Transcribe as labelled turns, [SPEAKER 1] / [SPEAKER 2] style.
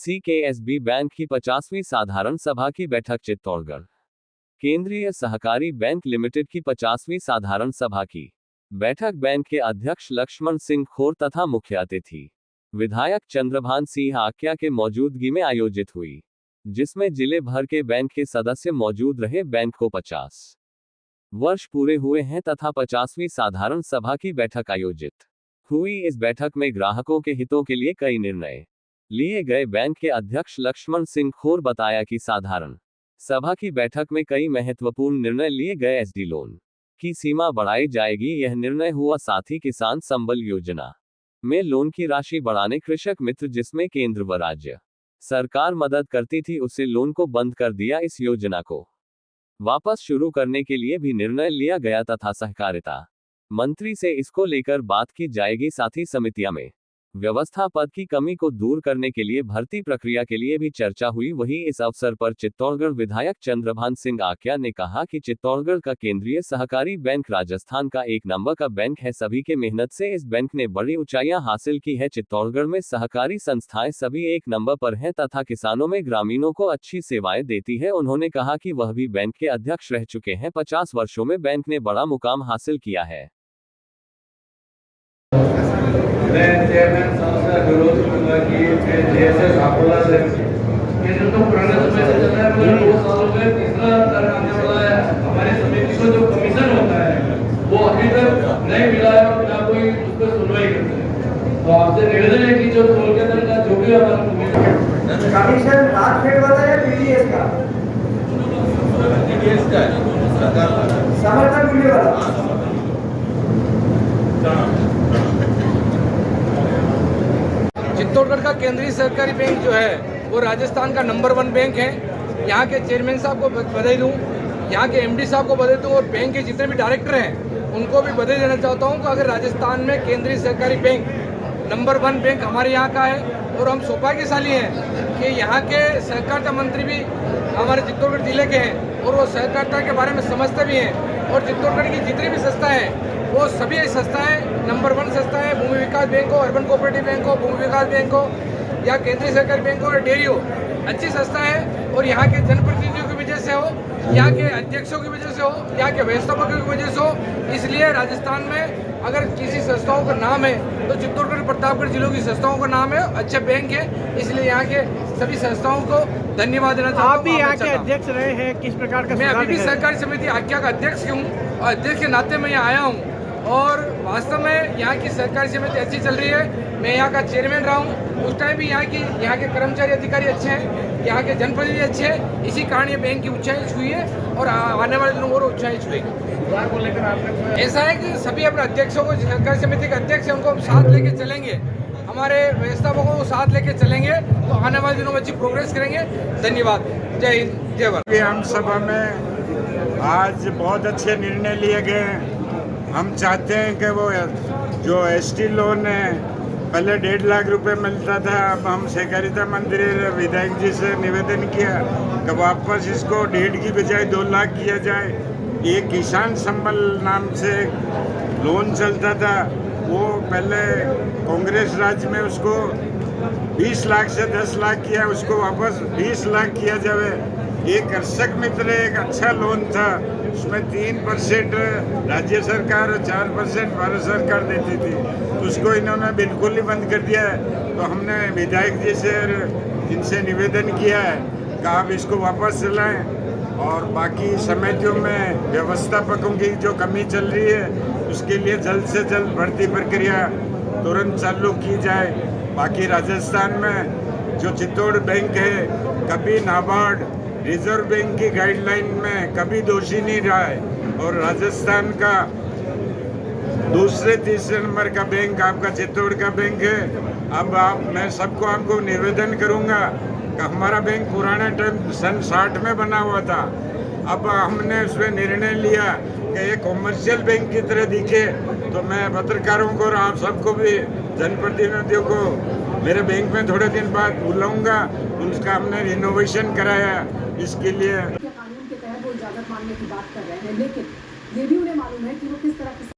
[SPEAKER 1] सीकेएसबी bank की 50वीं साधारण सभा की बैठक चित्तौड़गढ़। केंद्रीय सहकारी बैंक लिमिटेड की 50वीं साधारण सभा की बैठक बैंक के अध्यक्ष लक्ष्मण सिंह खोर तथा मुख्य अतिथि विधायक चंद्रभान सिंह आक्या के मौजूदगी में आयोजित हुई, जिसमें जिले भर के बैंक के सदस्य मौजूद रहे। बैंक को 50 वर्ष पूरे हुए हैं तथा 50वीं साधारण सभा की बैठक आयोजित हुई। इस बैठक में ग्राहकों के हितों के लिए कई निर्णय लिए गए। बैंक के अध्यक्ष लक्ष्मण सिंह खोर बताया कि साधारण सभा की बैठक में कई महत्वपूर्ण निर्णय लिए गए। एसडी लोन की सीमा बढ़ाई जाएगी, यह निर्णय हुआ। साथ ही किसान संबल योजना में लोन की राशि बढ़ाने, कृषक मित्र जिसमें केंद्र व राज्य सरकार मदद करती थी, उसे लोन को बंद कर दिया। इस योजना को वापस शुरू करने के लिए भी निर्णय लिया गया तथा सहकारिता मंत्री से इसको लेकर बात की जाएगी। साथ ही समितियां में व्यवस्था पद की कमी को दूर करने के लिए भर्ती प्रक्रिया के लिए भी चर्चा हुई। वहीं इस अवसर पर चित्तौड़गढ़ विधायक चंद्रभान सिंह आक्या ने कहा कि चित्तौड़गढ़ का केंद्रीय सहकारी बैंक राजस्थान का एक नंबर का बैंक है। सभी के मेहनत से इस बैंक ने बड़ी ऊंचाइयां हासिल की है। चित्तौड़गढ़ में सहकारी संस्थाएं सभी एक नंबर पर हैं तथा किसानों में ग्रामीणों को अच्छी सेवाएं देती है। उन्होंने कहा कि वह भी बैंक के अध्यक्ष रह चुके हैं। 50 वर्षों में बैंक ने बड़ा मुकाम हासिल किया है।
[SPEAKER 2] मैं चेयरमैन साहब से अनुरोध करूंगा कि जैसे साकोला से ये जो तो पुराने समय से चल रहा है, मतलब 2 सालों में तीसरा टर्म आने वाला है। हमारी समिति को जो कमीशन होता है वो अभी तक नहीं मिला है और ना कोई उस पर सुनवाई करते हैं। तो आपसे निवेदन है कि जो टोल के अंदर का जो भी हमारा
[SPEAKER 3] कमीशन लाख फेड वाला है पीडीएस का समर्थन मूल्य वाला
[SPEAKER 4] चित्तौड़गढ़ का केंद्रीय सहकारी बैंक जो है वो राजस्थान का नंबर 1 बैंक है। यहाँ के चेयरमैन साहब को बधाई दूँ, यहाँ के एमडी साहब को बधाई दूँ और बैंक के जितने भी डायरेक्टर हैं उनको भी बधाई देना चाहता हूँ कि अगर राजस्थान में केंद्रीय सहकारी बैंक नंबर 1 बैंक हमारे यहाँ का है। और हम सौभाग्यशाली हैं कि यहाँ के सहकारिता मंत्री भी हमारे चित्तौड़गढ़ जिले के हैं और वो सहकारिता के बारे में समझते भी हैं। और चित्तौड़गढ़ की जितनी भी संस्थाएँ हैं वो सभी संस्थाएं नंबर 1 संस्थाएं, भूमि विकास बैंक हो, अर्बन कोऑपरेटिव बैंक हो, भूमि विकास बैंक हो या केंद्रीय सहकारी बैंक हो या डेयरी हो, अच्छी संस्था है। और यहाँ के जनप्रतिनिधियों की वजह से हो, यहाँ के अध्यक्षों की वजह से हो, यहाँ के व्यवस्थापकों की वजह से हो, इसलिए राजस्थान में अगर किसी संस्थाओं का नाम है तो चित्तौड़गढ़ प्रतापगढ़ जिलों की संस्थाओं का नाम है। अच्छे बैंक है, इसलिए यहाँ के सभी संस्थाओं को धन्यवाद देना चाहता हूँ।
[SPEAKER 3] आप भी यहाँ के अध्यक्ष रहे हैं, किस प्रकार का?
[SPEAKER 4] मैं अभी भी सहकारी समिति आक्या का अध्यक्ष हूँ और अध्यक्ष के नाते मैं यहाँ आया हूँ और वास्तव में यहाँ की सहकारी समिति अच्छी चल रही है। मैं यहाँ का चेयरमैन रहा हूँ, उस टाइम भी यहाँ के कर्मचारी अधिकारी अच्छे हैं, यहाँ के जनप्रतिनिधि अच्छे हैं। इसी कारण ये बैंक की ऊंचाई छुई है और आने वाले दिनों और ऊंचाई छुएगी। को लेकर आपने ऐसा है कि सभी अपने अध्यक्षों को, सहकारी समिति के अध्यक्ष हैं, उनको हम साथ लेके चलेंगे, हमारे व्यवस्थापकों को साथ लेके चलेंगे तो आने वाले दिनों में अच्छी प्रोग्रेस करेंगे। धन्यवाद। जय हिंद, जय भारत।
[SPEAKER 5] आम सभा में आज बहुत अच्छे निर्णय लिए गए। हम चाहते हैं कि वो जो एसटी लोन है, पहले 1.5 लाख रुपए मिलता था, अब हम सहकारिता मंत्री विधायक जी से निवेदन किया कि वापस इसको 1.5 की बजाय 2 लाख किया जाए। ये किसान संबल नाम से लोन चलता था, वो पहले कांग्रेस राज में उसको 20 लाख से 10 लाख किया, उसको वापस 20 लाख किया जाए। ये कृषक मित्र एक अच्छा लोन था, उसमें 3% राज्य सरकार और 4% भारत सरकार देती थी, उसको इन्होंने बिल्कुल ही बंद कर दिया है। तो हमने विधायक जी से इनसे निवेदन किया है कि आप इसको वापस चलाएं और बाकी समितियों में व्यवस्थापकों की जो कमी चल रही है उसके लिए जल्द से जल्द भर्ती प्रक्रिया तुरंत चालू की जाए। बाकी राजस्थान में जो चित्तौड़ बैंक है, कभी नाबार्ड रिजर्व बैंक की गाइडलाइन में कभी दोषी नहीं रहा है और राजस्थान का दूसरे तीसरे नंबर का बैंक आपका चित्तौड़ का बैंक है। अब मैं आपको निवेदन करूंगा कि हमारा बैंक पुराने टाइम सन 60 में बना हुआ था, अब हमने उसमें निर्णय लिया कि ये कॉमर्शियल बैंक की तरह दिखे। तो मैं पत्रकारों को और आप सबको भी, जनप्रतिनिधियों को मेरे बैंक में थोड़े दिन बाद बुलाऊंगा। उसका हमने रिनोवेशन कराया, इसके लिए
[SPEAKER 6] कानून के तहत वो इजाजत मांगने की बात कर रहे हैं, लेकिन ये भी उन्हें मालूम है कि वो किस तरह